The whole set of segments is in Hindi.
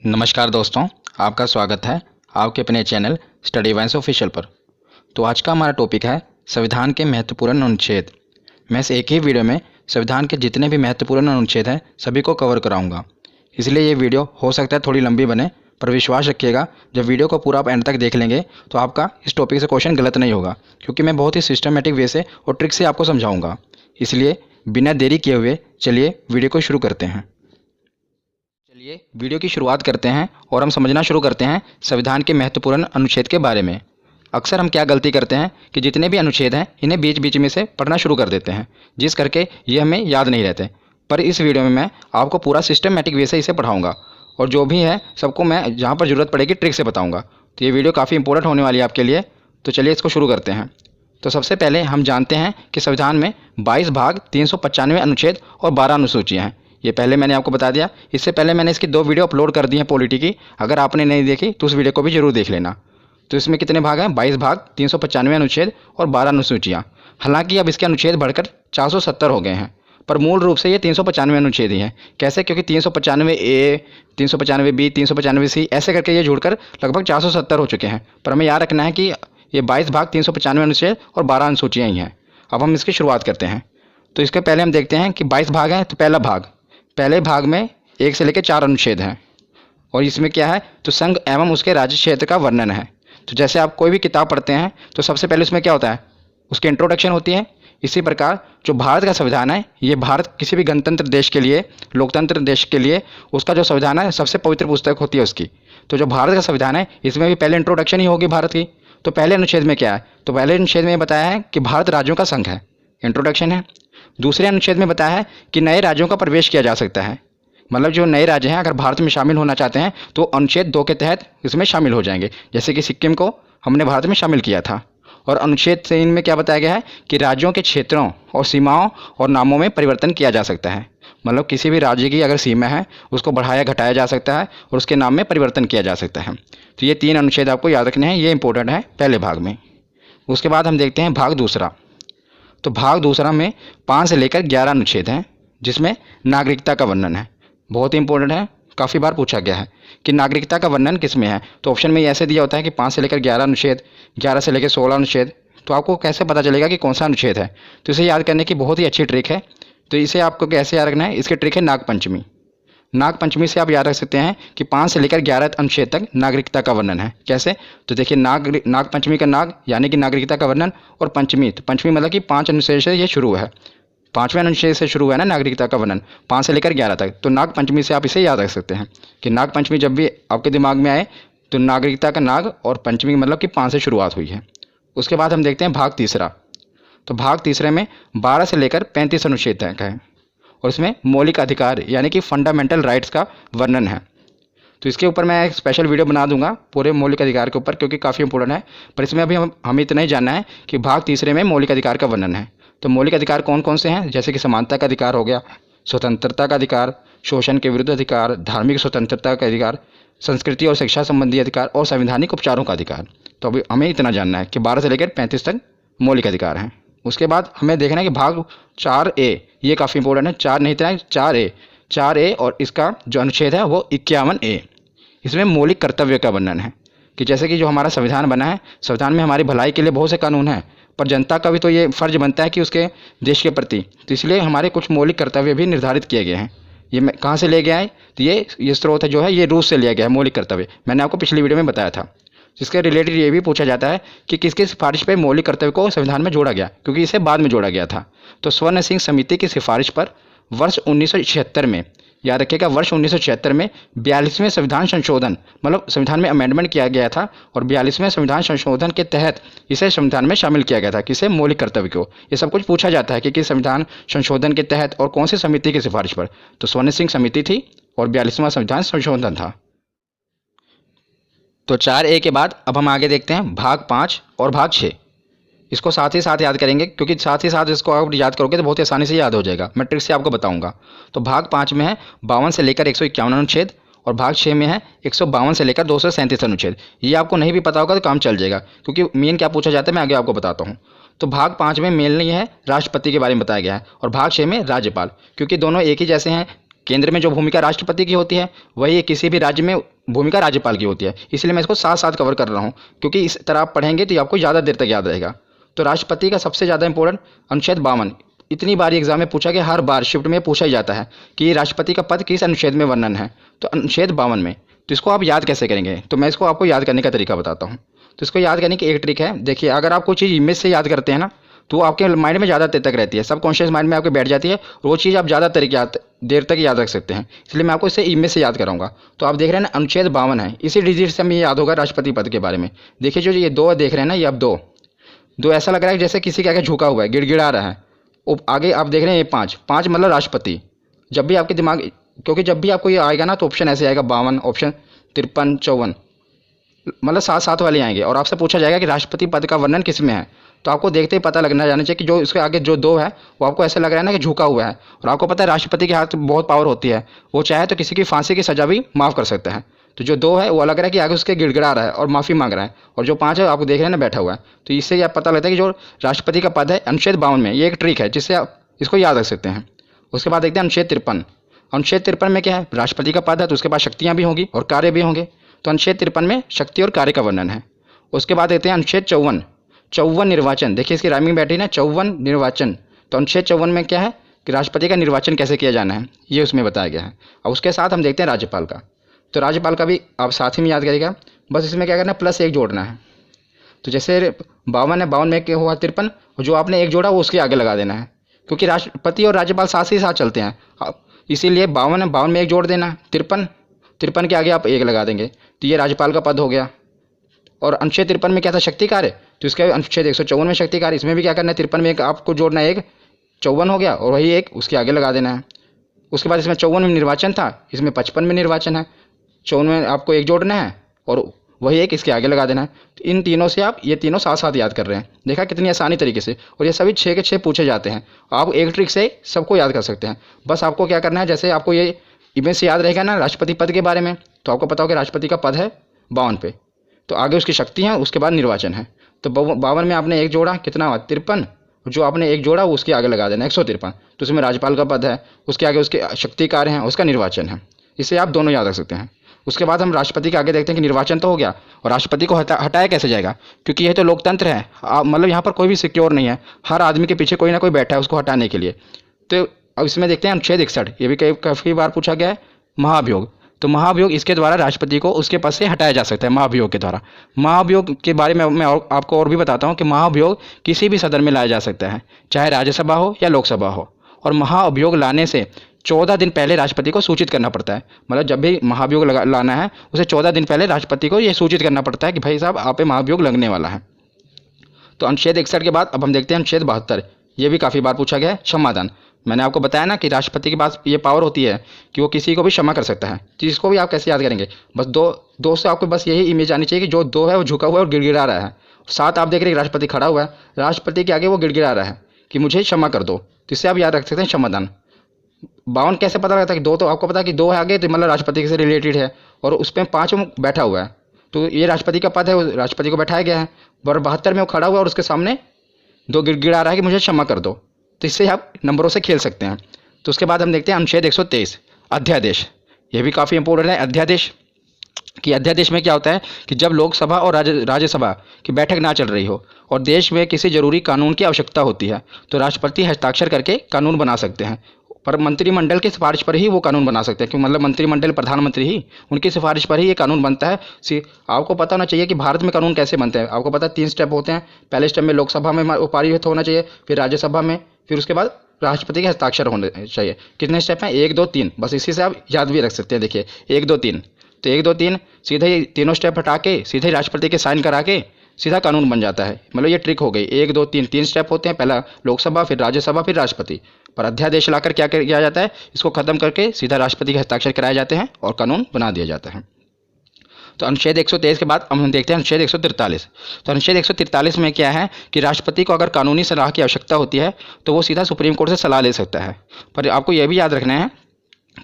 नमस्कार दोस्तों, आपका स्वागत है आपके अपने चैनल स्टडी वाइन्स ऑफिशियल पर। तो आज का हमारा टॉपिक है संविधान के महत्वपूर्ण अनुच्छेद। मैं इस एक ही वीडियो में संविधान के जितने भी महत्वपूर्ण अनुच्छेद हैं सभी को कवर कराऊंगा। इसलिए ये वीडियो हो सकता है थोड़ी लंबी बने, पर विश्वास रखिएगा जब वीडियो को पूरा आप एंड तक देख लेंगे तो आपका इस टॉपिक से क्वेश्चन गलत नहीं होगा, क्योंकि मैं बहुत ही सिस्टमेटिक वे से और ट्रिक से आपको समझाऊँगा। इसलिए बिना देरी किए हुए चलिए वीडियो को शुरू करते हैं। चलिए वीडियो की शुरुआत करते हैं और हम समझना शुरू करते हैं संविधान के महत्वपूर्ण अनुच्छेद के बारे में। अक्सर हम क्या गलती करते हैं कि जितने भी अनुच्छेद हैं इन्हें बीच बीच में से पढ़ना शुरू कर देते हैं, जिस करके ये हमें याद नहीं रहते। पर इस वीडियो में मैं आपको पूरा सिस्टमेटिक वे से इसे पढ़ाऊँगा और जो भी है सबको मैं जहाँ पर ज़रूरत पड़ेगी ट्रिक से बताऊँगा। तो ये वीडियो काफ़ी इंपॉर्टेंट होने वाली है आपके लिए। तो चलिए इसको शुरू करते हैं। तो सबसे पहले हम जानते हैं कि संविधान में 22 भाग 395 अनुच्छेद और 12 अनुसूचियाँ हैं। ये पहले मैंने आपको बता दिया। इससे पहले मैंने इसकी 2 वीडियो अपलोड कर दी हैं पॉलिटी की। अगर आपने नहीं देखी तो उस वीडियो को भी जरूर देख लेना। तो इसमें कितने भाग हैं? 22 भाग 395 अनुच्छेद और 12 अनुसूचियाँ। हालांकि अब इसके अनुच्छेद बढ़कर 470 हो गए हैं, पर मूल रूप से ये 395 अनुच्छेद ही हैं। कैसे? क्योंकि 395A, 395B, 395C ऐसे करके ये जुड़कर लगभग 470 हो चुके हैं। पर हमें याद रखना है कि ये 22 भाग 395 अनुच्छेद और 12 अनुसूचियाँ ही हैं। अब हम इसकी शुरुआत करते हैं। तो इसके पहले हम देखते हैं कि 22 भाग हैं। तो पहले भाग में 1 से लेकर 4 अनुच्छेद हैं और इसमें क्या है? तो संघ एवं उसके राज्य क्षेत्र का वर्णन है। तो जैसे आप कोई भी किताब पढ़ते हैं तो सबसे पहले उसमें क्या होता है? उसकी इंट्रोडक्शन होती है। इसी प्रकार जो भारत का संविधान है, ये भारत किसी भी गणतंत्र देश के लिए, लोकतंत्र देश के लिए उसका जो संविधान है सबसे पवित्र पुस्तक होती है उसकी। तो जो भारत का संविधान है इसमें भी पहले इंट्रोडक्शन ही होगी भारत की। तो पहले अनुच्छेद में क्या है? तो पहले अनुच्छेद में बताया है कि भारत राज्यों का संघ है, इंट्रोडक्शन है। दूसरे अनुच्छेद में बताया है कि नए राज्यों का प्रवेश किया जा सकता है। मतलब जो नए राज्य हैं अगर भारत में शामिल होना चाहते हैं तो अनुच्छेद 2 के तहत इसमें शामिल हो जाएंगे। जैसे कि सिक्किम को हमने भारत में शामिल किया था। और अनुच्छेद 3 में क्या बताया गया है कि राज्यों के क्षेत्रों और सीमाओं और नामों में परिवर्तन किया जा सकता है। मतलब किसी भी राज्य की अगर सीमा है उसको बढ़ाया घटाया जा सकता है और उसके नाम में परिवर्तन किया जा सकता है। तो ये 3 अनुच्छेद आपको याद रखने हैं, ये इंपॉर्टेंट है पहले भाग में। उसके बाद हम देखते हैं भाग दूसरा। तो भाग दूसरा में 5 से लेकर 11 अनुच्छेद हैं, जिसमें नागरिकता का वर्णन है। बहुत ही इंपॉर्टेंट है, काफ़ी बार पूछा गया है कि नागरिकता का वर्णन किस में है। तो ऑप्शन में ऐसे दिया होता है कि 5 से लेकर 11 अनुच्छेद, 11 से लेकर 16 अनुच्छेद। तो आपको कैसे पता चलेगा कि कौन सा अनुच्छेद है? तो इसे याद करने की बहुत ही अच्छी ट्रिक है। तो इसे आपको कैसे याद रखना है? इसकी ट्रिक है नागपंचमी। नागपंचमी से आप याद रख सकते हैं कि 5 से लेकर 11 अनुच्छेद तक नागरिकता का वर्णन है। कैसे? तो देखिए, नागपंचमी का नाग यानी कि नागरिकता का वर्णन, और पंचमी, तो पंचमी मतलब कि 5 अनुच्छेद से ये शुरू है। 5वें अनुच्छेद से शुरू है ना नागरिकता का वर्णन, 5 से लेकर 11 तक। तो नागपंचमी से आप इसे याद रख सकते हैं कि नागपंचमी जब भी आपके दिमाग में आए तो नागरिकता का नाग और पंचमी मतलब कि 5 से शुरुआत हुई है। उसके बाद हम देखते हैं भाग तीसरा। तो भाग तीसरे में 12 से लेकर 35 अनुच्छेद तक है और इसमें मौलिक अधिकार यानी कि फंडामेंटल राइट्स का वर्णन है। तो इसके ऊपर मैं एक स्पेशल वीडियो बना दूंगा पूरे मौलिक अधिकार के ऊपर, क्योंकि काफ़ी इंपॉर्टेंट है। पर इसमें अभी हमें इतना ही जानना है कि भाग तीसरे में मौलिक अधिकार का वर्णन है। तो मौलिक अधिकार कौन कौन से हैं? जैसे कि समानता का अधिकार हो गया, स्वतंत्रता का अधिकार, शोषण के विरुद्ध अधिकार, धार्मिक स्वतंत्रता का अधिकार, संस्कृति और शिक्षा संबंधी अधिकार और संवैधानिक उपचारों का अधिकार। तो अभी हमें इतना जानना है कि 12 से लेकर 35 तक मौलिक अधिकार हैं। उसके बाद हमें देखना है कि भाग 4A, ये काफ़ी इंपॉर्टेंट है। 4 नहीं इतना, 4A और इसका जो अनुच्छेद है वो 51A। इसमें मौलिक कर्तव्य का वर्णन है कि जैसे कि जो हमारा संविधान बना है, संविधान में हमारी भलाई के लिए बहुत से कानून हैं, पर जनता का भी तो ये फ़र्ज बनता है कि उसके देश के प्रति, तो इसलिए हमारे कुछ मौलिक कर्तव्य भी निर्धारित किए गए हैं। ये मैं कहाँ से ले गया है? तो ये स्रोत है जो है ये रूस से लिया गया है मौलिक कर्तव्य। मैंने आपको पिछली वीडियो में बताया था। जिसके रिलेटेड ये भी पूछा जाता है कि किसकी सिफारिश पर मौलिक कर्तव्य को संविधान में जोड़ा गया, क्योंकि इसे बाद में जोड़ा गया था। तो स्वर्ण सिंह समिति की सिफारिश पर वर्ष 1976 में, याद रखिएगा, वर्ष 1976 में 42वें संविधान संशोधन, मतलब संविधान में अमेंडमेंट किया गया था और 42वें संविधान संशोधन के तहत इसे संविधान में शामिल किया गया था। किसे? मौलिक कर्तव्य को। ये सब कुछ पूछा जाता है कि किस संविधान संशोधन के तहत और कौन सी समिति की सिफारिश पर। तो स्वर्ण सिंह समिति थी और 42वां संविधान संशोधन था। तो 4A के बाद अब हम आगे देखते हैं भाग 5 और भाग 6। इसको साथ ही साथ याद करेंगे, क्योंकि साथ ही साथ इसको आप याद करोगे तो बहुत ही आसानी से याद हो जाएगा। मैं ट्रिक से आपको बताऊंगा। तो भाग 5 में है 52 से लेकर 151 अनुच्छेद और भाग 6 में है 152 से लेकर 237 अनुच्छेद। ये आपको नहीं भी पता होगा तो काम चल जाएगा, क्योंकि मेन क्या पूछा जाता है मैं आगे आपको बताता हूँ। तो भाग 5 में मेनली है राष्ट्रपति के बारे में बताया गया है और भाग 6 में राज्यपाल, क्योंकि दोनों एक ही जैसे हैं केंद्र में जो भूमिका राष्ट्रपति की होती है वही किसी भी राज्य में भूमिका राज्यपाल की होती है। इसलिए मैं इसको साथ साथ कवर कर रहा हूँ, क्योंकि इस तरह आप पढ़ेंगे तो आपको ज़्यादा देर तक याद रहेगा। तो राष्ट्रपति का सबसे ज़्यादा इंपॉर्टेंट अनुच्छेद 52, इतनी बार एग्जाम में पूछा गया, हर बार शिफ्ट में पूछा ही जाता है कि राष्ट्रपति का पद किस अनुच्छेद में वर्णन है, तो अनुच्छेद 52 में। तो इसको आप याद कैसे करेंगे, तो मैं इसको आपको याद करने का तरीका बताता हूँ। तो इसको याद करने की एक ट्रिक है, देखिए अगर आप कोई चीज़ इमेज से याद करते हैं ना तो वो आपके माइंड में ज़्यादा देर तक रहती है, सब कॉन्शियस माइंड में आपके बैठ जाती है और वो चीज़ आप ज़्यादा देर तक याद रख सकते हैं। इसलिए मैं आपको इसे इमेज से याद कराऊंगा। तो आप देख रहे हैं ना अनुच्छेद 52 है, इसी डिजिट से हमें याद होगा राष्ट्रपति पद के बारे में। देखिए जो ये दो देख रहे हैं ना, ये अब दो ऐसा लग रहा है जैसे किसी के आगे झुका हुआ है, गिड़गिड़ा रहा है। आगे आप देख रहे हैं ये 5 मतलब राष्ट्रपति। जब भी आपके दिमाग, क्योंकि जब भी आपको ये आएगा ना तो ऑप्शन ऐसे आएगा 52, ऑप्शन 53, 54, मतलब 7 वाले आएंगे और आपसे पूछा जाएगा कि राष्ट्रपति पद का वर्णन किस में है। तो आपको देखते ही पता लगना जाना चाहिए कि जो इसके आगे जो 2 है वो आपको ऐसा लग रहा है ना कि झुका हुआ है। और आपको पता है राष्ट्रपति के हाथ में बहुत पावर होती है, वो चाहे तो किसी की फांसी की सजा भी माफ़ कर सकता है। तो जो 2 है वो लग रहा है कि आगे उसके गिड़गिड़ा रहा है और माफ़ी मांग रहा है, और जो 5 है आपको देख रहे हैं ना बैठा हुआ है। तो इससे आप पता लगता है कि जो राष्ट्रपति का पद है अनुच्छेद 52 में, ये एक ट्रिक है जिससे आप इसको याद रख सकते हैं। उसके बाद देखते हैं अनुच्छेद 53। अनुच्छेद 53 में क्या है, राष्ट्रपति का पद है तो उसके पास शक्तियाँ भी होंगी और कार्य भी होंगे। तो अनुच्छेद 53 में शक्ति और कार्य का वर्णन है। उसके बाद देखते हैं अनुच्छेद 54 निर्वाचन। देखिए इसकी राइमिंग बैठी ना, 54 निर्वाचन। तो अनुच्छेद 54 में क्या है कि राष्ट्रपति का निर्वाचन कैसे किया जाना है ये उसमें बताया गया है। और उसके साथ हम देखते हैं राज्यपाल का। तो राज्यपाल का भी आप साथ ही में याद करिएगा, बस इसमें क्या करना है, +1 जोड़ना है। तो जैसे 52 है, 52 में क्या हुआ 53, जो आपने 1 जोड़ा वो उसके आगे लगा देना है, क्योंकि राष्ट्रपति और राज्यपाल साथ ही साथ चलते हैं। इसीलिए 52 है, 52 में 1 जोड़ देना, 53 के आगे आप 1 लगा देंगे। तो ये राज्यपाल का पद हो गया। और अनुच्छेद 53 में क्या था, शक्ति कार्य। तो इसका अनुच्छेद 154 में शक्ति कार्य, इसमें भी क्या करना है, 53 में 1 आपको जोड़ना है, 1 54 हो गया और वही 1 उसके आगे लगा देना है। उसके बाद इसमें 54 में निर्वाचन था, इसमें 55 में निर्वाचन है। 54 में आपको 1 जोड़ना है और वही 1 इसके आगे लगा देना है। तो इन तीनों से आप ये तीनों साथ साथ याद कर रहे हैं, देखा कितनी आसानी तरीके से। और ये सभी 6 के 6 पूछे जाते हैं। आप एक ट्रिक से सबको याद कर सकते हैं। बस आपको क्या करना है, जैसे आपको ये इमेज से याद रहेगा ना राष्ट्रपति पद के बारे में, तो आपको पता हो कि राष्ट्रपति का पद है 52 पे, तो आगे उसकी शक्ति है, उसके बाद निर्वाचन है। तो 52 में आपने 1 जोड़ा, कितना हुआ 53, जो आपने 1 जोड़ा वो उसके आगे लगा देना 153। तो उसमें राज्यपाल का पद है, उसके आगे उसके शक्ति कार्य हैं, उसका निर्वाचन है। इसे आप दोनों याद रख सकते हैं। उसके बाद हम राष्ट्रपति के आगे देखते हैं कि निर्वाचन तो हो गया, और राष्ट्रपति को हटाया कैसे जाएगा, क्योंकि यह तो लोकतंत्र है, मतलब यहाँ पर कोई भी सिक्योर नहीं है, हर आदमी के पीछे कोई ना कोई बैठा है उसको हटाने के लिए। तो अब इसमें देखते हैं अनुच्छेद 61, ये भी काफ़ी बार पूछा गया है, महाभियोग। तो महाभियोग, इसके द्वारा राष्ट्रपति को उसके पद से हटाया जा सकता है, महाभियोग के द्वारा। महाभियोग के बारे में मैं आपको और भी बताता हूँ कि महाभियोग किसी भी सदन में लाया जा सकता है, चाहे राज्यसभा हो या लोकसभा हो। और महाभियोग लाने से 14 दिन पहले राष्ट्रपति को सूचित करना पड़ता है। मतलब जब भी महाभियोग लाना है उसे 14 दिन पहले राष्ट्रपति को यह सूचित करना पड़ता है कि भाई साहब आप पे महाभियोग लगने वाला है। तो अनुच्छेद 61 के बाद अब हम देखते हैं अनुच्छेद 72। ये भी काफ़ी बार पूछा गया है, क्षमादान। मैंने आपको बताया ना कि राष्ट्रपति के पास ये पावर होती है कि वो किसी को भी क्षमा कर सकता है। तो इसको भी आप कैसे याद करेंगे, बस दो से आपको बस यही इमेज आनी चाहिए कि जो 2 है वो झुका हुआ है और गिड़गिड़ा रहा है। 7 आप देख रहे हैं राष्ट्रपति खड़ा हुआ है, राष्ट्रपति के आगे वो गिड़गिड़ा रहा है कि मुझे क्षमा कर दो। तो इससे आप याद रख सकते हैं क्षमादान। 52 कैसे पता लगता है कि 2, तो आपको पता है कि 2 है आगे, तो मतलब राष्ट्रपति से रिलेटेड है, और उस पर 5 बैठा हुआ है, तो ये राष्ट्रपति का पद है, वो राष्ट्रपति को बैठाया गया है। और 72 में वो खड़ा हुआ है और उसके सामने 2 गिड़गिड़ा रहा है कि मुझे क्षमा कर दो। तो इससे आप नंबरों से खेल सकते हैं। तो उसके बाद हम देखते हैं अनुच्छेद 123, अध्यादेश। ये भी काफ़ी इंपॉर्टेंट है, अध्यादेश। कि अध्यादेश में क्या होता है कि जब लोकसभा और राज्यसभा की बैठक ना चल रही हो और देश में किसी जरूरी कानून की आवश्यकता होती है, तो राष्ट्रपति हस्ताक्षर करके कानून बना सकते हैं। पर मंत्रिमंडल की सिफारिश पर ही वो कानून बना सकते हैं, क्योंकि मतलब मंत्रिमंडल प्रधानमंत्री ही, उनकी सिफारिश पर ही ये कानून बनता है। आपको पता होना चाहिए कि भारत में कानून कैसे बनते हैं। आपको पता है 3 स्टेप होते हैं। पहले स्टेप में लोकसभा में वो पारित होना चाहिए, फिर राज्यसभा में, फिर उसके बाद राष्ट्रपति के हस्ताक्षर होने चाहिए। कितने स्टेप हैं, 1 2 3, बस इसी से आप याद भी रख सकते हैं। देखिए 1 2 3, तो 1 2 3 सीधे ही तीनों स्टेप हटा के सीधे राष्ट्रपति के साइन करा के सीधा कानून बन जाता है। मतलब ये ट्रिक हो गई। 1 2 3 3 स्टेप होते हैं, पहला लोकसभा, फिर राज्यसभा, फिर राष्ट्रपति। पर अध्यादेश लाकर क्या किया जाता है, इसको खत्म करके सीधा राष्ट्रपति के हस्ताक्षर कराए जाते हैं और कानून बना दिया जाता है। तो अनुच्छेद 123 के बाद हम देखते हैं अनुच्छेद 143। तो अनुच्छेद 143 में क्या है कि राष्ट्रपति को अगर कानूनी सलाह की आवश्यकता होती है तो वो सीधा सुप्रीम कोर्ट से सलाह ले सकता है। पर आपको यह भी याद रखना है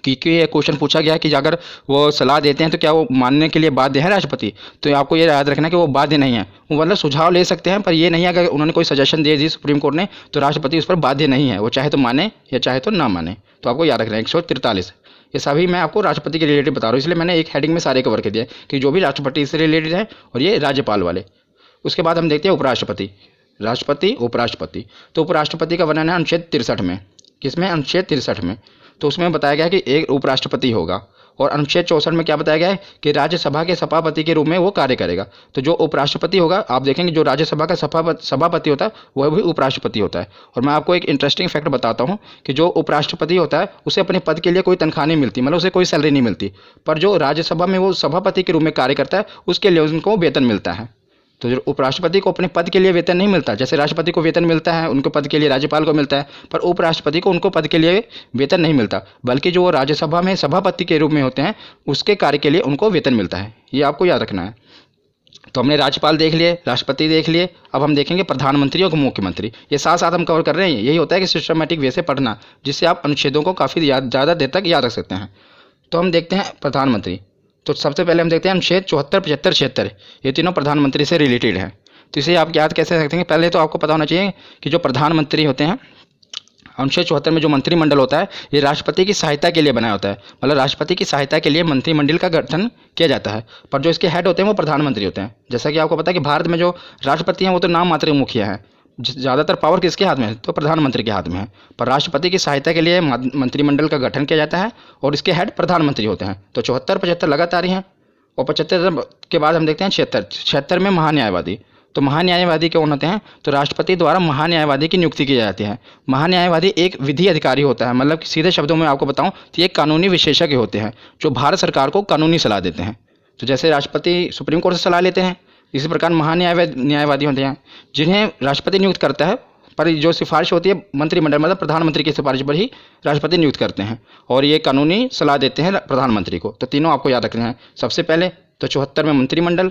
कि ये क्वेश्चन पूछा गया है कि अगर वो सलाह देते हैं तो क्या वो मानने के लिए बाध्य है राष्ट्रपति। तो आपको ये याद रखना है कि वो बाध्य नहीं है, वो मतलब सुझाव ले सकते हैं, पर ये नहीं है अगर उन्होंने कोई सजेशन दे दी सुप्रीम कोर्ट ने तो राष्ट्रपति उस पर बाध्य नहीं है, वो चाहे तो माने या चाहे तो ना माने। तो आपको याद रखना है 143। ये सभी मैं आपको राष्ट्रपति के रिलेटेड बता रहा हूँ, इसलिए मैंने एक हेडिंग में सारे कवर कर दिए कि जो भी राष्ट्रपति से रिलेटेड है और ये राज्यपाल वाले। उसके बाद हम देखते हैं उपराष्ट्रपति, राष्ट्रपति, उपराष्ट्रपति। तो उपराष्ट्रपति का वर्णन है अनुच्छेद 63 में। किसमें? अनुच्छेद 63 में। तो उसमें बताया गया है कि एक उपराष्ट्रपति होगा, और अनुच्छेद 64 में क्या बताया गया है कि राज्यसभा के सभापति के रूप में वो कार्य करेगा। तो जो उपराष्ट्रपति होगा, आप देखेंगे जो राज्यसभा का सभापति होता है वह भी उपराष्ट्रपति होता है। और मैं आपको एक इंटरेस्टिंग फैक्ट बताता हूँ कि जो उपराष्ट्रपति होता है उसे अपने पद के लिए कोई तनख्वाह नहीं मिलती, मतलब उसे कोई सैलरी नहीं मिलती, पर जो राज्यसभा में वो सभापति के रूप में कार्य करता है उसके लिए उनको वेतन मिलता है। तो जो उपराष्ट्रपति को अपने पद के लिए वेतन नहीं मिलता, जैसे राष्ट्रपति को वेतन मिलता है उनके पद के लिए, राज्यपाल को मिलता है, पर उपराष्ट्रपति को उनको पद के लिए वेतन नहीं मिलता, बल्कि जो वो राज्यसभा में सभापति के रूप में होते हैं उसके कार्य के लिए उनको वेतन मिलता है। ये आपको याद रखना है। तो हमने राज्यपाल देख लिए, राष्ट्रपति देख लिए, अब हम देखेंगे प्रधानमंत्री और मुख्यमंत्री। ये साथ साथ हम कवर कर रहे हैं। यही होता है कि सिस्टमेटिक वे से पढ़ना, जिससे आप अनुच्छेदों को काफ़ी ज़्यादा देर तक याद रख सकते हैं। तो हम देखते हैं प्रधानमंत्री। तो सबसे पहले हम देखते हैं अनुच्छेद 74, 75, 76, ये तीनों प्रधानमंत्री से रिलेटेड हैं। तो इसे आप याद कैसे रखते हैं? पहले तो आपको पता होना चाहिए कि जो प्रधानमंत्री होते हैं, अनुच्छेद 74 में जो मंत्रिमंडल होता है ये राष्ट्रपति की सहायता के लिए बनाया होता है, मतलब राष्ट्रपति की सहायता के लिए मंत्रिमंडल का गठन किया जाता है, पर जो इसके हेड होते हैं वो प्रधानमंत्री होते हैं। जैसा कि आपको पता है कि भारत में जो राष्ट्रपति हैं वो तो नाम मात्र मुखिया हैं, ज़्यादातर पावर किसके हाथ में है? तो प्रधानमंत्री के हाथ में है, पर राष्ट्रपति की सहायता के लिए मंत्रिमंडल का गठन किया जाता है और इसके हेड प्रधानमंत्री होते हैं। तो 74, 75 लगातार ही हैं। और 75 के बाद हम देखते हैं 76। 76 में महान्यायवादी। तो महान्यायवादी कौन होते हैं? तो राष्ट्रपति द्वारा महान्यायवादी की नियुक्ति की जाती है। महान्यायवादी एक विधि अधिकारी होता है, मतलब सीधे शब्दों में आपको बताऊं तो ये कानूनी विशेषज्ञ होते हैं जो भारत सरकार को कानूनी सलाह देते हैं। तो जैसे राष्ट्रपति सुप्रीम कोर्ट से सलाह लेते हैं, इसी प्रकार महान्यायवादी होते हैं जिन्हें राष्ट्रपति नियुक्त करता है, पर जो सिफारिश होती है मंत्रिमंडल, मतलब प्रधानमंत्री की सिफारिश पर ही राष्ट्रपति नियुक्त करते हैं और ये कानूनी सलाह देते हैं प्रधानमंत्री को। तो तीनों आपको याद रखने हैं। सबसे पहले तो 74 में मंत्रिमंडल,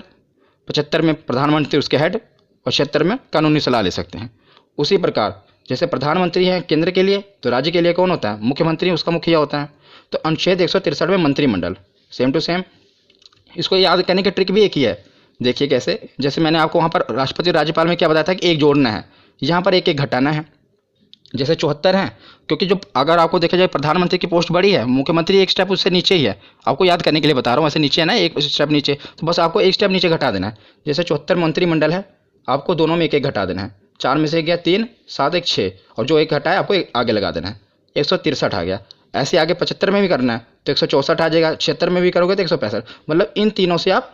75 में प्रधानमंत्री उसके हेड, और 76 में कानूनी सलाह ले सकते हैं। उसी प्रकार जैसे प्रधानमंत्री है केंद्र के लिए, तो राज्य के लिए कौन होता है? मुख्यमंत्री, उसका मुखिया होता है। तो अनुच्छेद 163 में मंत्रिमंडल, सेम टू सेम। इसको याद करने की ट्रिक भी एक ही है। देखिए कैसे, जैसे मैंने आपको वहाँ पर राष्ट्रपति और राज्यपाल में क्या बताया था कि एक जोड़ना है, यहाँ पर एक एक घटाना है। जैसे 74 है, क्योंकि जो अगर आपको देखा जाए प्रधानमंत्री की पोस्ट बड़ी है, मुख्यमंत्री एक स्टेप उससे नीचे ही है। आपको याद करने के लिए बता रहा हूँ, ऐसे नीचे है ना, एक स्टेप नीचे, तो बस आपको एक स्टेप नीचे घटा देना है। जैसे 74 मंत्रिमंडल है, आपको दोनों में एक एक घटा देना है। 4 में से गया 3, 7, 1, 6, और जो एक घटा है आपको एक आगे लगा देना है, 163 आ गया। ऐसे आगे 75 में भी करना है तो 164 आ जाएगा, 76 में भी करोगे तो 165। मतलब इन तीनों से आप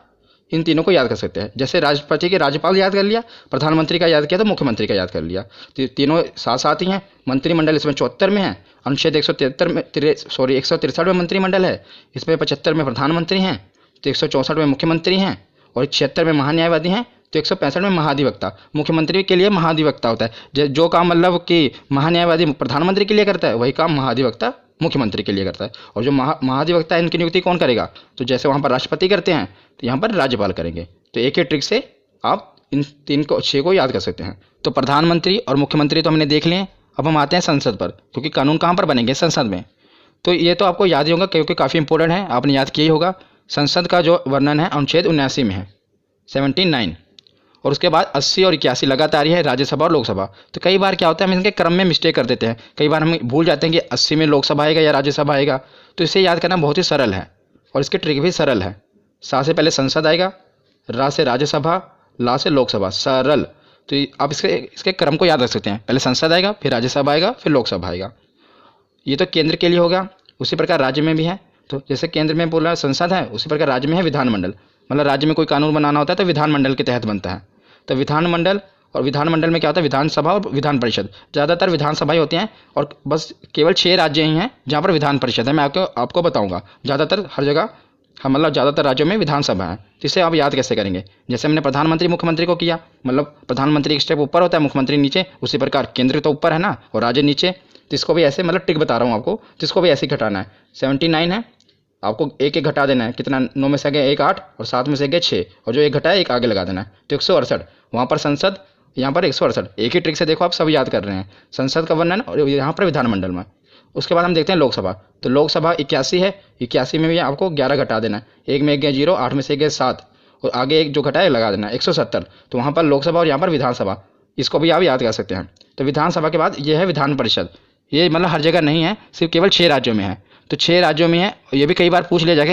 इन तीनों को याद कर सकते हैं। जैसे राष्ट्रपति के राज्यपाल याद कर लिया, प्रधानमंत्री का याद किया तो मुख्यमंत्री का याद कर लिया। तो तीनों साथ साथ ही हैं। मंत्रिमंडल इसमें 74 में है, अनुच्छेद 163 में मंत्रिमंडल है, इसमें 75 में प्रधानमंत्री हैं, तो 164 में मुख्यमंत्री हैं, और 76 में महान्यायवादी हैं, तो 165 में महाधिवक्ता। मुख्यमंत्री के लिए महाधिवक्ता होता है, जो काम मतलब कि महान्यायवादी प्रधानमंत्री के लिए करता है वही काम महाधिवक्ता मुख्यमंत्री के लिए करता है। और जो महाधिवक्ता है इनकी नियुक्ति कौन करेगा? तो जैसे वहाँ पर राष्ट्रपति करते हैं तो यहाँ पर राज्यपाल करेंगे। तो एक ही ट्रिक से आप इन 6 को याद कर सकते हैं। तो प्रधानमंत्री और मुख्यमंत्री तो हमने देख लिए। अब हम आते हैं संसद पर, क्योंकि कानून कहाँ पर बनेंगे? संसद में। तो ये तो आपको याद ही होगा क्योंकि काफ़ी इंपॉर्टेंट है, आपने याद किया ही होगा। संसद का जो वर्णन है अनुच्छेद 79 में है, 79, और उसके बाद 80 और 81 लगातार ही है, राज्यसभा और लोकसभा। तो कई बार क्या होता है हम इनके क्रम में मिस्टेक कर देते हैं, कई बार हम भूल जाते हैं कि 80 में लोकसभा आएगा या राज्यसभा आएगा। तो इसे याद करना बहुत ही सरल है और इसकी ट्रिक भी सरल है। सा से पहले संसद आएगा, रा से राज्यसभा, ला से लोकसभा, सरल। तो आप इसके क्रम को याद रख सकते हैं, पहले संसद आएगा, फिर राज्यसभा आएगा, फिर लोकसभा आएगा। ये तो केंद्र के लिए होगा। उसी प्रकार राज्य में भी है। तो जैसे केंद्र में बोला संसद है, उसी प्रकार राज्य में है विधानमंडल। मतलब राज्य में कोई कानून बनाना होता है तो विधानमंडल के तहत बनता है। तो विधानमंडल, और विधानमंडल में क्या होता है? विधानसभा और विधान परिषद। ज़्यादातर विधानसभाएं होती हैं और बस केवल 6 राज्य ही हैं जहाँ पर विधान परिषद है। मैं आपको बताऊँगा, ज़्यादातर हर जगह मतलब ज़्यादातर राज्यों में विधानसभा है। तो इसे आप याद कैसे करेंगे? जैसे हमने प्रधानमंत्री मुख्यमंत्री को किया, मतलब प्रधानमंत्री एक स्टेप ऊपर होता है, मुख्यमंत्री नीचे। उसी प्रकार केंद्र तो ऊपर है ना और राज्य नीचे। तो इसको भी ऐसे, मतलब टिक बता रहा हूँ आपको, तो इसको भी ऐसे ही घटाना है। 79 है, आपको एक एक घटा देना है। कितना? 9 में से गए 1, 8, और 7 में से गए 6, और जो एक घटा है एक आगे लगा देना है। तो 168, वहाँ पर संसद, यहाँ पर 168। एक ही ट्रिक से देखो आप सब याद कर रहे हैं, संसद का वर्णन और यहाँ पर विधानमंडल में। उसके बाद हम देखते हैं लोकसभा। तो लोकसभा 81 है, 81 में भी आपको 11 घटा देना है। 1 में गए 0, 8 में से गए 7, और आगे एक जो घटा है लगा देना है 170। तो वहाँ पर लोकसभा और यहाँ पर विधानसभा, इसको भी आप याद कर सकते हैं। तो विधानसभा के बाद ये है विधान परिषद। ये मतलब हर जगह नहीं है, सिर्फ केवल 6 राज्यों में है। तो 6 राज्यों में है। ये भी कई बार पूछ लिया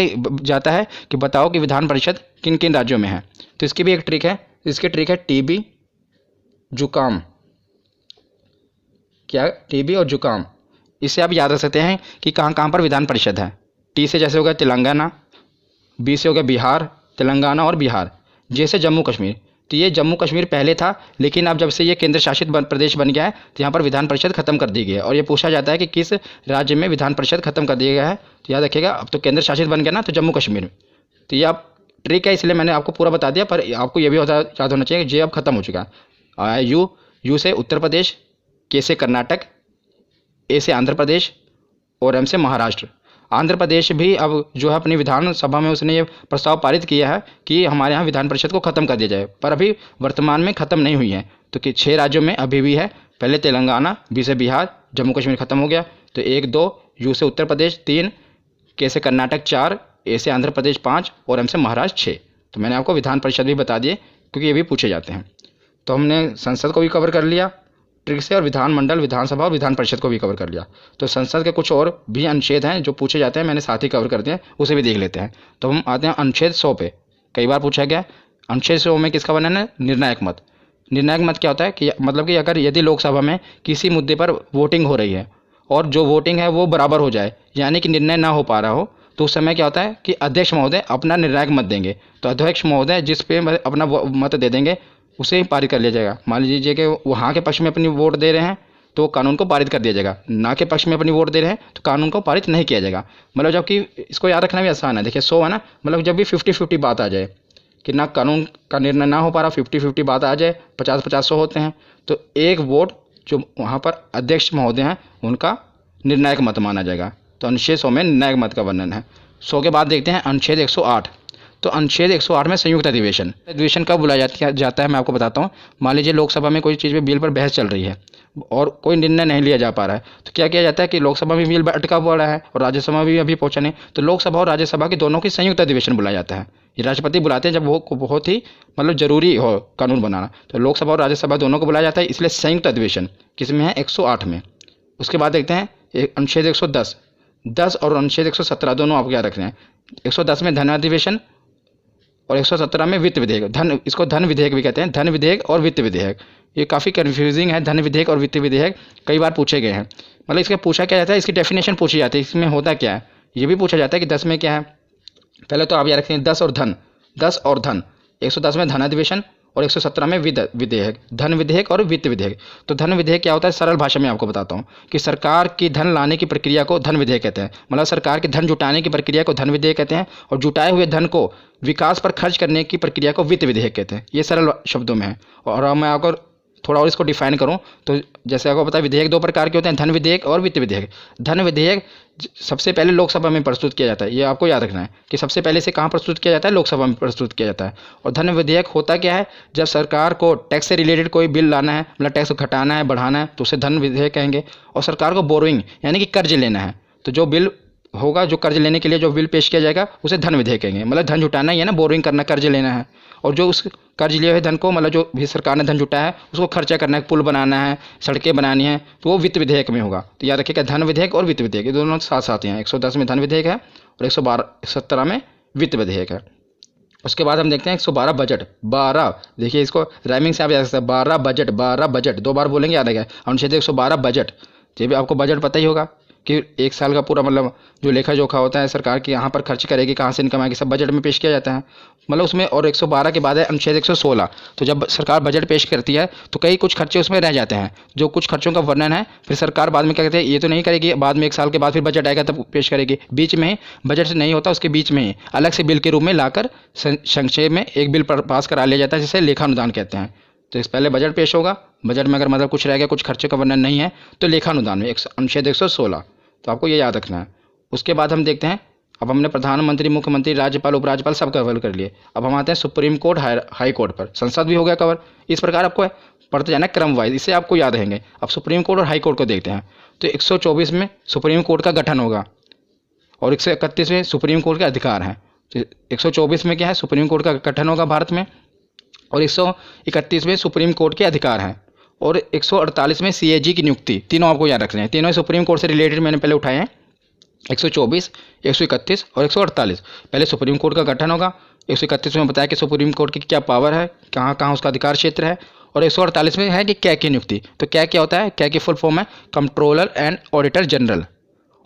जाता है कि बताओ कि विधान परिषद किन किन राज्यों में है। तो इसकी भी एक ट्रिक है, इसकी ट्रिक है टीबी, जुकाम। क्या? टीबी और जुकाम। इससे आप याद रख सकते हैं कि कहाँ कहाँ पर विधान परिषद है। टी से जैसे हो गया तेलंगाना, बी से हो गया बिहार, तेलंगाना और बिहार। जैसे जम्मू कश्मीर, तो ये जम्मू कश्मीर पहले था, लेकिन अब जब से ये केंद्र शासित प्रदेश बन गया है तो यहाँ पर विधान परिषद खत्म कर दी गई है। और ये पूछा जाता है कि किस राज्य में विधान परिषद खत्म कर दिया गया है, तो याद रखिएगा अब तो केंद्र शासित बन गया ना, तो जम्मू कश्मीर में। तो ये आप ट्रिक है, इसलिए मैंने आपको पूरा बता दिया, पर आपको ये भी याद होना चाहिए कि जे अब खत्म हो चुका है। यू से उत्तर प्रदेश, के से कर्नाटक, ए से आंध्र प्रदेश और एम से महाराष्ट्र। आंध्र प्रदेश भी अब जो है अपनी विधानसभा में उसने ये प्रस्ताव पारित किया है कि हमारे यहाँ विधान परिषद को खत्म कर दिया जाए, पर अभी वर्तमान में खत्म नहीं हुई है। तो कि 6 राज्यों में अभी भी है, पहले तेलंगाना, बी से बिहार, जम्मू कश्मीर खत्म हो गया, तो 1 2, यू से उत्तर प्रदेश 3, के से कर्नाटक 4, ए से आंध्र प्रदेश 5 और एम से महाराष्ट्र 6। तो मैंने आपको विधान परिषद भी बता दिए क्योंकि ये भी पूछे जाते हैं। तो हमने संसद को भी कवर कर लिया ट्रिक से, और विधानमंडल, विधानसभा और विधान परिषद को भी कवर कर लिया। तो संसद के कुछ और भी अनुच्छेद हैं जो पूछे जाते हैं, मैंने साथ ही कवर कर दिए, उसे भी देख लेते हैं। तो हम आते हैं अनुच्छेद 100 पे। कई बार पूछा गया अनुच्छेद 100 में किसका वर्णन है? निर्णायक मत। निर्णायक मत क्या होता है कि मतलब कि अगर यदि लोकसभा में किसी मुद्दे पर वोटिंग हो रही है और जो वोटिंग है वो बराबर हो जाए, यानी कि निर्णय ना हो पा रहा हो, तो उस समय क्या होता है कि अध्यक्ष महोदय अपना निर्णायक मत देंगे। तो अध्यक्ष महोदय जिस पे अपना मत दे देंगे उसे ही पारित कर लिया जाएगा। मान लीजिए कि वो हाँ के पक्ष में अपनी वोट दे रहे हैं तो कानून को पारित कर दिया जाएगा, ना के पक्ष में अपनी वोट दे रहे हैं तो कानून को पारित नहीं किया जाएगा। मतलब जबकि इसको याद रखना भी आसान है। देखिए 100 है ना, मतलब जब भी 50-50 बात आ जाए कि ना कानून का निर्णय ना हो पा रहा, 50-50 बात आ जाए, 50-50 होते हैं, तो एक वोट जो वहाँ पर अध्यक्ष महोदय हैं उनका निर्णायक मत माना जाएगा। तो अनुच्छेद 100 में निर्णायक मत का वर्णन है। 100 के बाद देखते हैं अनुच्छेद 108। तो अनुच्छेद 108 में संयुक्त अधिवेशन कब बुलाया जाता है मैं आपको बताता हूँ। मान लीजिए लोकसभा में कोई चीज़ पे बिल पर बहस चल रही है और कोई निर्णय नहीं लिया जा पा रहा है, तो क्या किया जाता है कि लोकसभा में बिल अटका पड़ा है और राज्यसभा में भी अभी पहुंचा नहीं, तो लोकसभा और राज्यसभा के दोनों की संयुक्त अधिवेशन बुलाया जाता है। ये राष्ट्रपति बुलाते हैं जब वो बहुत ही मतलब जरूरी हो कानून बनाना, तो लोकसभा और राज्यसभा दोनों को बुलाया जाता है, इसलिए संयुक्त अधिवेशन किसमें है? 108 में। उसके बाद देखते हैं अनुच्छेद 110 और अनुच्छेद 117 दोनों आपको याद रखने हैं। 110 में धन अधिवेशन और 117 में वित्त विधेयक। इसको धन विधेयक भी कहते हैं, धन विधेयक और वित्त विधेयक। ये काफ़ी कन्फ्यूजिंग है, धन विधेयक और वित्त विधेयक कई बार पूछे गए हैं। मतलब इसका पूछा क्या जाता है, इसकी डेफिनेशन पूछी जाती है, इसमें होता क्या है ये भी पूछा जाता है कि 10 में क्या है। पहले तो आप याद रखें 10 और धन। 110 में धन अधिवेशन और 117 में विधेयक, धन विधेयक और वित्त विधेयक। तो धन विधेयक क्या होता है, सरल भाषा में आपको बताता हूँ कि सरकार की धन लाने की प्रक्रिया को धन विधेयक कहते हैं। मतलब सरकार की धन जुटाने की प्रक्रिया को धन विधेयक कहते हैं और जुटाए हुए धन को विकास पर खर्च करने की प्रक्रिया को वित्त विधेयक कहते हैं। ये सरल शब्दों में है। और अब मैं आपको थोड़ा और इसको डिफाइन करूं तो जैसे आपको पता है विधेयक 2 प्रकार के होते हैं, धन विधेयक और वित्त विधेयक। धन विधेयक सबसे पहले लोकसभा में प्रस्तुत किया जाता है, ये आपको याद रखना है कि सबसे पहले से कहाँ प्रस्तुत किया जाता है, लोकसभा में प्रस्तुत किया जाता है। और धन विधेयक होता क्या है, जब सरकार को टैक्स से रिलेटेड कोई बिल लाना है, मतलब टैक्स घटाना है बढ़ाना है, तो उसे धन विधेयक कहेंगे। और सरकार को बोरोइंग यानी कि कर्ज लेना है, तो जो बिल होगा, जो कर्ज लेने के लिए जो बिल पेश किया जाएगा उसे धन विधेयक कहेंगे। मतलब धन जुटाना ही है ना, बोरोइंग करना, कर्ज लेना है। और जो उस कर्ज लिए हुए धन को, मतलब जो भी सरकार ने धन जुटाया है उसको खर्चा करना है, पुल बनाना है, सड़कें बनानी है, तो वो वित्त विधेयक में होगा। तो याद रखिएगा धन विधेयक और वित्त विधेयक ये दोनों साथ साथ हैं। 110 में धन विधेयक है और 117 में वित्त विधेयक है। उसके बाद हम देखते हैं 112 बजट। 12 देखिए, इसको राइमिंग से आप याद सकते हैं, 12 बजट 2 बार बोलेंगे, याद रखेगा। अनुच्छेद 112 बजट। ये भी आपको बजट पता ही होगा कि एक साल का पूरा मतलब जो लेखा जोखा होता है सरकार की, यहाँ पर खर्च करेगी, कहाँ से इनकम आएगी, सब बजट में पेश किया जाता है। मतलब उसमें और 112 के बाद है अनुच्छेद 116। तो जब सरकार बजट पेश करती है तो कई कुछ खर्चे उसमें रह जाते हैं, जो कुछ खर्चों का वर्णन है फिर सरकार बाद में क्या कहते हैं, ये तो नहीं करेगी, बाद में 1 साल के बाद फिर बजट आएगा तब पेश करेगी। बीच में बजट से नहीं होता, उसके बीच में ही अलग से बिल के रूप में लाकर संक्षेप में एक बिल पास करा लिया जाता है, जिसे लेखानुदान कहते हैं। तो इस पहले बजट पेश होगा, बजट में अगर मतलब कुछ रह गया, कुछ खर्चे का वर्णन नहीं है, तो लेखानुदान में अनुच्छेद 116। तो आपको ये याद रखना है। उसके बाद हम देखते हैं, अब हमने प्रधानमंत्री, मुख्यमंत्री, राज्यपाल, उपराज्यपाल सब कवर कर लिए। अब हम आते हैं सुप्रीम कोर्ट, हाई कोर्ट पर। संसद भी हो गया कवर। इस प्रकार आपको पढ़ते जाना क्रम वाइज, इससे आपको याद रहेंगे। अब सुप्रीम कोर्ट और हाई कोर्ट को देखते हैं। तो 124 में सुप्रीम कोर्ट का गठन होगा और 131 में सुप्रीम कोर्ट के अधिकार हैं। तो 124 में क्या है, सुप्रीम कोर्ट का गठन होगा भारत में, और 131 में सुप्रीम कोर्ट के अधिकार हैं, और 148 में CAG की नियुक्ति। तीनों आपको याद रखने हैं, तीनों सुप्रीम कोर्ट से रिलेटेड मैंने पहले उठाए हैं। 124, 131 और 148। पहले सुप्रीम कोर्ट का गठन होगा। 131 में बताया कि सुप्रीम कोर्ट की क्या पावर है, कहाँ कहाँ उसका अधिकार क्षेत्र है। और 148 में है कि क्या की नियुक्ति। तो क्या क्या होता है, क्या की फुल फॉर्म है कंट्रोलर एंड ऑडिटर जनरल,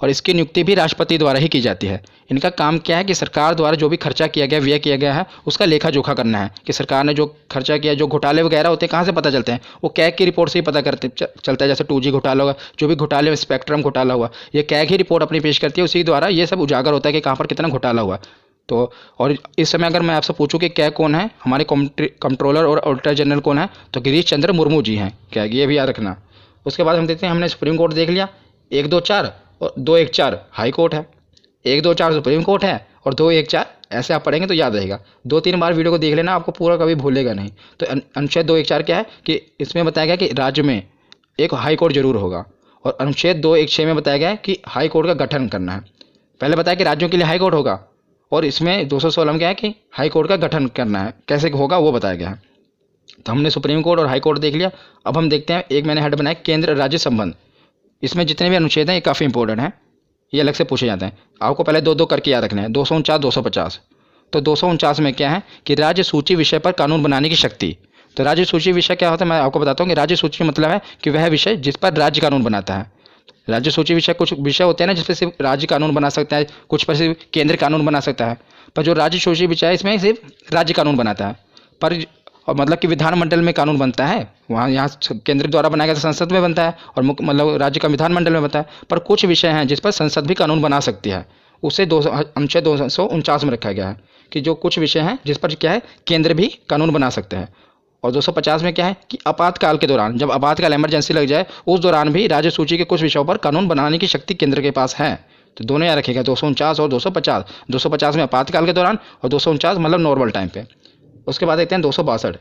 और इसकी नियुक्ति भी राष्ट्रपति द्वारा ही की जाती है। इनका काम क्या है कि सरकार द्वारा जो भी खर्चा किया गया, व्यय किया गया है, उसका लेखा जोखा करना है कि सरकार ने जो खर्चा किया, जो घोटाले वगैरह होते हैं कहाँ से पता चलते हैं, वो कैग की रिपोर्ट से ही पता चलता है। जैसे 2G घोटाला होगा, जो भी घोटाले, स्पेक्ट्रम घोटाला हुआ, ये कैग ही रिपोर्ट अपनी पेश करती है, उसी द्वारा ये सब उजागर होता है कि कहाँ पर कितना घोटाला हुआ। तो और इस समय अगर मैं आपसे पूछूं कि क्या कौन है, हमारे कंट्रोलर और ऑडिटर जनरल कौन है, तो गिरीश चंद्र मुर्मू जी हैं क्या, ये भी याद रखना। उसके बाद हम देखते हैं, हमने सुप्रीम कोर्ट देख लिया, 1, 2, 4 और 2, 1, 4 हाई कोर्ट है, 1, 2, 4 सुप्रीम कोर्ट है और 2, 1, 4 ऐसे आप पढ़ेंगे तो याद रहेगा। 2-3 बार वीडियो को देख लेना, आपको पूरा कभी भूलेगा नहीं। तो अनुच्छेद 2, 1, 4 क्या है कि इसमें बताया गया कि राज्य में एक हाई कोर्ट जरूर होगा। और अनुच्छेद 2, 1, 6 में बताया गया है कि हाई कोर्ट का गठन करना है। पहले बताया कि राज्यों के लिए हाई कोर्ट होगा, और इसमें 216 में क्या है कि हाई कोर्ट का गठन करना है, कैसे होगा वो बताया गया है। तो हमने सुप्रीम कोर्ट और हाई कोर्ट देख लिया। अब हम देखते हैं, एक मैंने हेड बनाया केंद्र राज्य संबंध। इसमें जितने भी अनुच्छेद हैं ये काफ़ी इंपॉर्टेंट हैं, ये अलग से पूछे जाते हैं। आपको पहले 2-2 करके याद रखना है। 249, 250। तो 249 में क्या है कि राज्य सूची विषय पर कानून बनाने की शक्ति। तो राज्य सूची विषय क्या होता है, मैं आपको बताता हूँ कि राज्य सूची मतलब है कि वह विषय जिस पर राज्य कानून बनाता है। राज्य सूची विषय, कुछ विषय होते हैं ना जिस पर सिर्फ राज्य कानून बना सकता है, कुछ पर सिर्फ केंद्र कानून बना सकता है। पर जो राज्य सूची विषय है इसमें सिर्फ राज्य कानून बनाता है, पर और मतलब कि विधानमंडल में कानून बनता है, वहाँ यहाँ केंद्र द्वारा बनाया गया संसद में बनता है, और मतलब राज्य का विधानमंडल में बनता है। पर कुछ विषय हैं जिस पर संसद भी कानून बना सकती है, उसे अनुच्छेद 249 में रखा गया है कि जो कुछ विषय हैं जिस पर क्या है केंद्र भी कानून बना सकते हैं। और 250 में क्या है कि आपातकाल के दौरान, जब आपातकाल इमरजेंसी लग जाए, उस दौरान भी राज्य सूची के कुछ विषयों पर कानून बनाने की शक्ति केंद्र के पास है। तो दोनों याद रखिएगा, 249 और 250। 250 में आपातकाल के दौरान और 249 मतलब नॉर्मल टाइम पे। उसके बाद देखते हैं 262।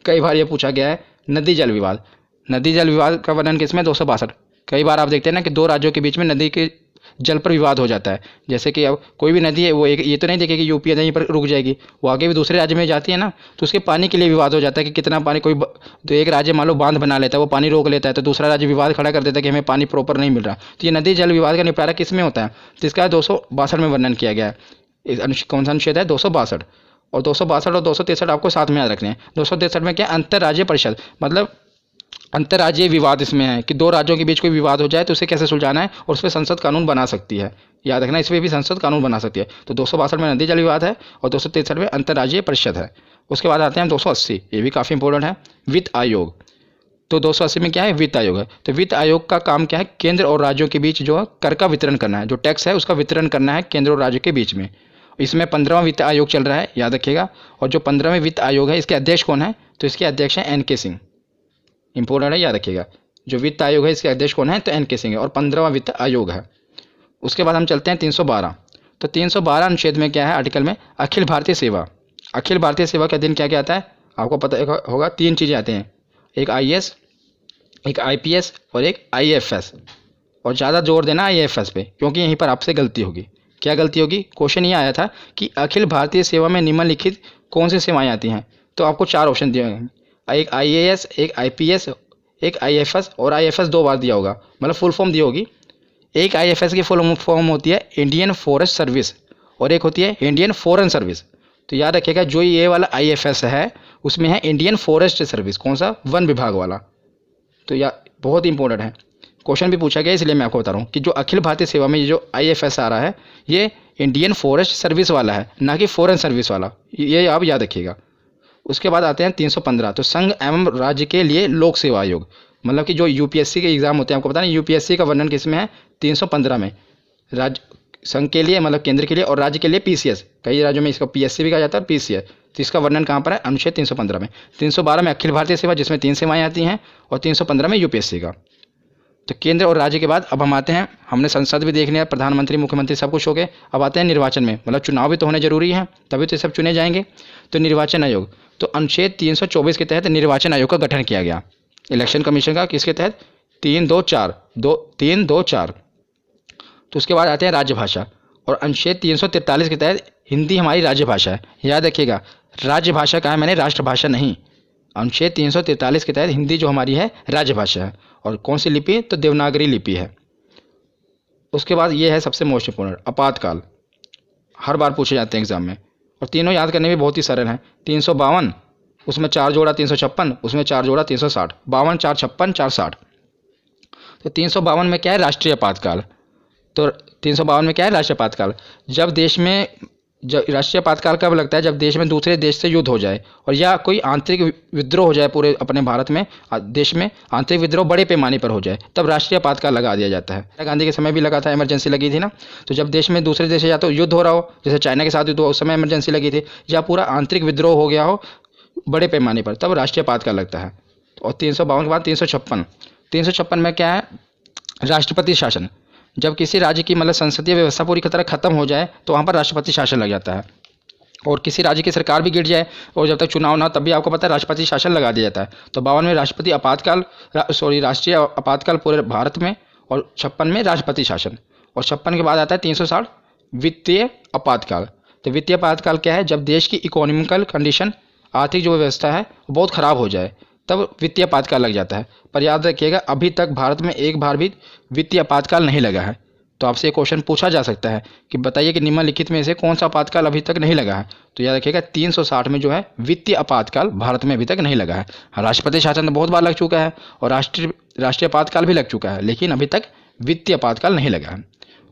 कई बार ये पूछा गया है, नदी जल विवाद। नदी जल विवाद का वर्णन किसमें, 262। कई बार आप देखते हैं ना कि दो राज्यों के बीच में नदी के जल पर विवाद हो जाता है। जैसे कि अब कोई भी नदी है, वो एक ये तो नहीं देखेगी कि यूपी यहीं पर रुक जाएगी, वो आगे भी दूसरे राज्य में जाती है ना, तो उसके पानी के लिए विवाद हो जाता है कि कितना पानी। तो एक राज्य मान लो बांध बना लेता है, वो पानी रोक लेता है, तो दूसरा राज्य विवाद खड़ा कर देता है कि हमें पानी प्रॉपर नहीं मिल रहा। तो ये नदी जल विवाद का निपटारा किस में होता है, तो इसका 262 में वर्णन किया गया है। कौन सा अनुच्छेद है, 262। और 262 और 263 आपको साथ में याद रखने हैं। 263 में क्या, अंतर्राज्यीय परिषद, मतलब अंतर्राज्यीय विवाद इसमें है कि दो राज्यों के बीच कोई विवाद हो जाए तो उसे कैसे सुलझाना है, और उस पर संसद कानून बना सकती है। याद रखना, इसमें भी संसद कानून बना सकती है। तो 262 में नदी जल विवाद है और 263 में अंतर्राज्यीय परिषद है। उसके बाद आते हैं 280, ये भी काफ़ी इंपॉर्टेंट है, वित्त आयोग। तो 280 में क्या है, वित्त आयोग है। तो वित्त आयोग का काम क्या है, केंद्र और राज्यों के बीच जो कर का वितरण करना है, जो टैक्स है उसका वितरण करना है केंद्र और राज्य के बीच में। इसमें 15वां वित्त आयोग चल रहा है, याद रखिएगा। और जो 15वें वित्त आयोग है, इसके अध्यक्ष कौन है, तो इसके अध्यक्ष हैं NK सिंह। इंपॉर्टेंट है, याद रखिएगा। जो वित्त आयोग है इसके अध्यक्ष कौन है, तो NK सिंह है, और 15वां वित्त आयोग है। उसके बाद हम चलते हैं 312। तो 312 अनुच्छेद में क्या है, आर्टिकल में अखिल भारतीय सेवा। अखिल भारतीय सेवा का दिन क्या क्या आता है, आपको पता होगा, 3 चीज़ें आते हैं, एक IAS, एक IPS और एक IAFS। और ज़्यादा जोर देना IAFS पे, क्योंकि यहीं पर आपसे गलती होगी। क्या गलती होगी, क्वेश्चन ये आया था कि अखिल भारतीय सेवा में निम्नलिखित कौन सी सेवाएं आती हैं। तो आपको 4 ऑप्शन दिए हैं, एक IAS, एक IPS, एक IAFS, और IAFS 2 बार दिया होगा, मतलब फुल फॉर्म दी होगी। एक IAFS की फुल फॉर्म होती है इंडियन फॉरेस्ट सर्विस, और एक होती है इंडियन फॉरेन सर्विस। तो याद रखिएगा, जो ये वाला IAFS है उसमें है इंडियन फॉरेस्ट सर्विस, कौन सा, वन विभाग वाला। तो यह बहुत इंपॉर्टेंट है, क्वेश्चन भी पूछा गया, इसलिए मैं आपको बता रहा हूँ कि जो अखिल भारतीय सेवा में ये जो IAFS आ रहा है, ये इंडियन फॉरेस्ट सर्विस वाला है, ना कि फॉरेन सर्विस वाला, ये आप याद रखिएगा। उसके बाद आते हैं 315। तो संघ एवं राज्य के लिए लोक सेवा आयोग, मतलब कि जो UPSC के एग्जाम होते हैं, आपको पता नहीं UPSC का वर्णन किस में है, 315 में। राज्य संघ के लिए मतलब केंद्र के लिए, और राज्य के लिए PCS, कई राज्यों में इसका PSC भी कहा जाता है और PCS। तो इसका वर्णन कहाँ पर है, अनुच्छेद 315 में। 312 में अखिल भारतीय सेवा, जिसमें 3 सेवाएं आती हैं, और 315 में UPSC का। तो केंद्र और राज्य के बाद अब हम आते हैं, हमने संसद भी देख लिया, प्रधानमंत्री, मुख्यमंत्री सब कुछ हो गए। अब आते हैं निर्वाचन में, मतलब चुनाव भी तो होने जरूरी है, तभी तो सब चुने जाएंगे। तो निर्वाचन आयोग, तो अनुच्छेद 324 के तहत निर्वाचन आयोग का गठन किया गया, इलेक्शन कमीशन का, किसके तहत, 324। तो उसके बाद आते हैं राजभाषा, और अनुच्छेद 343 के तहत हिंदी हमारी राज्य भाषा है। याद रखिएगा, राज्य भाषा कहा है मैंने, राष्ट्रभाषा नहीं। अनुच्छेद 343 के तहत हिंदी जो हमारी है राजभाषा है। और कौन सी लिपि, तो देवनागरी लिपि है। उसके बाद ये है सबसे मोस्ट इंपॉर्टेंट, आपातकाल। हर बार पूछे जाते हैं एग्जाम में, और तीनों याद करने भी बहुत ही सरल हैं। 352, उसमें 4 जोड़ा 356, उसमें 4 जोड़ा 360, 52 4 56 4 60। तो 352 में क्या है, राष्ट्रीय आपातकाल। तो 352 में क्या है, राष्ट्रीय आपातकाल। जब देश में राष्ट्रीय आपातकाल कब लगता है, जब देश में दूसरे देश से युद्ध हो जाए और या कोई आंतरिक विद्रोह हो जाए, पूरे अपने भारत में देश में आंतरिक विद्रोह बड़े पैमाने पर हो जाए, तब राष्ट्रीय आपातकाल लगा दिया जाता है। इंदिरा गांधी के समय भी लगा था, इमरजेंसी लगी थी ना। तो जब देश में दूसरे देश से या तो युद्ध हो रहा हो, जैसे चाइना के साथ युद्ध हो, उस समय इमरजेंसी लगी थी, या पूरा आंतरिक विद्रोह हो गया हो बड़े पैमाने पर, तब राष्ट्रीय आपातकाल लगता है। और 352 के बाद 356 में क्या है, राष्ट्रपति शासन। जब किसी राज्य की मतलब संसदीय व्यवस्था पूरी तरह खत्म हो जाए तो वहाँ पर राष्ट्रपति शासन लग जाता है। और किसी राज्य की सरकार भी गिर जाए और जब तक चुनाव ना, तब भी आपको पता है राष्ट्रपति शासन लगा दिया जाता है। तो 52 में राष्ट्रीय आपातकाल पूरे भारत में, और 56 में राष्ट्रपति शासन। और 56 के बाद आता है 360, वित्तीय आपातकाल। तो वित्तीय आपातकाल क्या है, जब देश की इकोनॉमिकल कंडीशन, आर्थिक जो व्यवस्था है बहुत ख़राब हो जाए, तब वित्तीय आपातकाल लग जाता है। पर याद रखिएगा, अभी तक भारत में एक बार भी वित्तीय आपातकाल नहीं लगा है। तो आपसे एक क्वेश्चन पूछा जा सकता है कि बताइए कि निम्नलिखित में से कौन सा आपातकाल अभी तक नहीं लगा है। तो याद रखिएगा 360 में जो है वित्तीय आपातकाल भारत में अभी तक नहीं लगा है। राष्ट्रपति शासन तो बहुत बार लग चुका है और राष्ट्रीय आपातकाल भी लग चुका है, लेकिन अभी तक वित्तीय आपातकाल नहीं लगा है।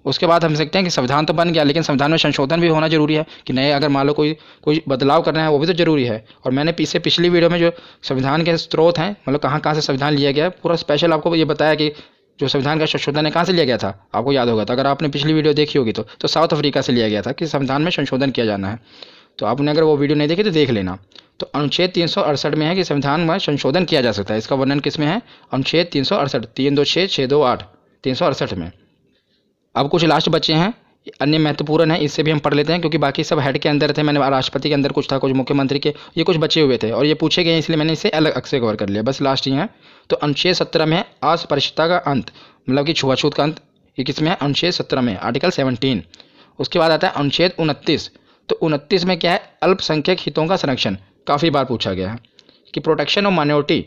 उसके बाद हम सकते हैं कि संविधान तो बन गया, लेकिन संविधान में संशोधन भी होना जरूरी है कि नए, अगर मान लो कोई बदलाव करना है, वो भी तो जरूरी है। और मैंने पिछली वीडियो में जो संविधान के स्रोत हैं, मतलब कहाँ कहाँ से संविधान लिया गया है, पूरा स्पेशल आपको ये बताया कि जो संविधान का संशोधन है कहाँ से लिया गया था, आपको याद होगा। तो अगर आपने पिछली वीडियो देखी होगी तो साउथ अफ्रीका से लिया गया था कि संविधान में संशोधन किया जाना है। तो आपने अगर वो वीडियो नहीं देखी तो देख लेना। तो अनुच्छेद 368 में है कि संविधान में संशोधन किया जा सकता है। इसका वर्णन किस में है, अनुच्छेद 368, 326 628 368 में। अब कुछ लास्ट बच्चे हैं, अन्य महत्वपूर्ण है, इससे भी हम पढ़ लेते हैं क्योंकि बाकी सब हेड के अंदर थे। मैंने राष्ट्रपति के अंदर कुछ था, कुछ मुख्यमंत्री के, ये कुछ बचे हुए थे और ये पूछे गए, इसलिए मैंने इसे अलग से कवर कर लिया। बस लास्ट ही है। तो अनुच्छेद 17 में है अस्पृश्यता का अंत, मतलब कि छुआछूत का अंत। ये किसमें है, अनुच्छेद 17 में, आर्टिकल 17। उसके बाद आता है अनुच्छेद 29। तो 29 में क्या है, अल्पसंख्यक हितों का संरक्षण। काफ़ी बार पूछा गया है कि प्रोटेक्शन ऑफ माइनॉरिटी,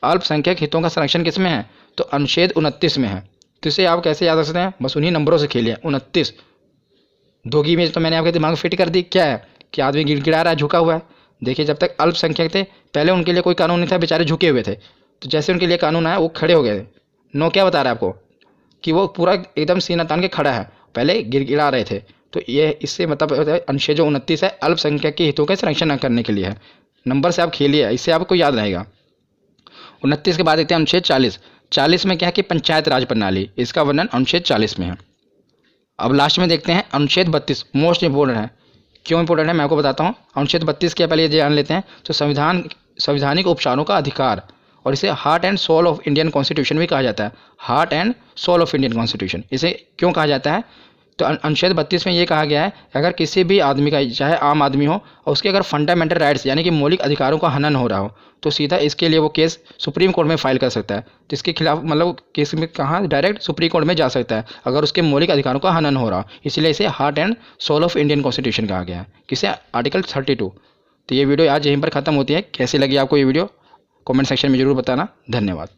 अल्पसंख्यक हितों का संरक्षण किसमें है, तो अनुच्छेद 29 में है। तो इसे आप कैसे याद रख सकते हैं, बस उन्हीं नंबरों से खेलिए। 29 धोगी में तो मैंने आपके दिमाग में फिट कर दी, क्या है कि आदमी गिड़गिड़ा रहा है, झुका हुआ है। देखिए, जब तक अल्पसंख्यक थे पहले उनके लिए कोई कानून नहीं था, बेचारे झुके हुए थे। तो जैसे उनके लिए कानून आया वो खड़े हो गए थे। नो क्या बता रहा है आपको कि वो पूरा एकदम सीना तान के खड़ा है, पहले गिड़गिड़ा रहे थे। तो ये इससे मतलब अनुच्छेद जो 29 है अल्पसंख्यक के हितों का संरक्षण करने के लिए है। नंबर से आप खेलिए, इससे आपको याद रहेगा। 29 के बाद देखते हैं अनुच्छेद 40। 40 में क्या है कि पंचायत राज प्रणाली, इसका वर्णन अनुच्छेद 40 में है। अब लास्ट में देखते हैं अनुच्छेद 32, मोस्ट इंपॉर्टेंट है। क्यों इंपॉर्टेंट है मैं आपको बताता हूँ। अनुच्छेद 32 के पहले ये जान लेते हैं। तो संवैधानिक उपचारों का अधिकार, और इसे heart and soul of Indian constitution भी कहा जाता है। Heart and soul of Indian constitution इसे क्यों कहा जाता है, तो अनुच्छेद 32 में ये कहा गया है अगर किसी भी आदमी का, चाहे आम आदमी हो, और उसके अगर फंडामेंटल राइट्स यानी कि मौलिक अधिकारों का हनन हो रहा हो, तो सीधा इसके लिए वो केस सुप्रीम कोर्ट में फाइल कर सकता है। तो इसके खिलाफ मतलब केस में कहाँ, डायरेक्ट सुप्रीम कोर्ट में जा सकता है अगर उसके मौलिक अधिकारों का हनन हो रहा हो। इसलिए इसे heart and soul of Indian constitution कहा गया है। किसे, आर्टिकल 32। तो ये वीडियो आज यहीं पर ख़त्म होती है। कैसी लगी आपको ये वीडियो, कमेंट सेक्शन में ज़रूर बताना। धन्यवाद।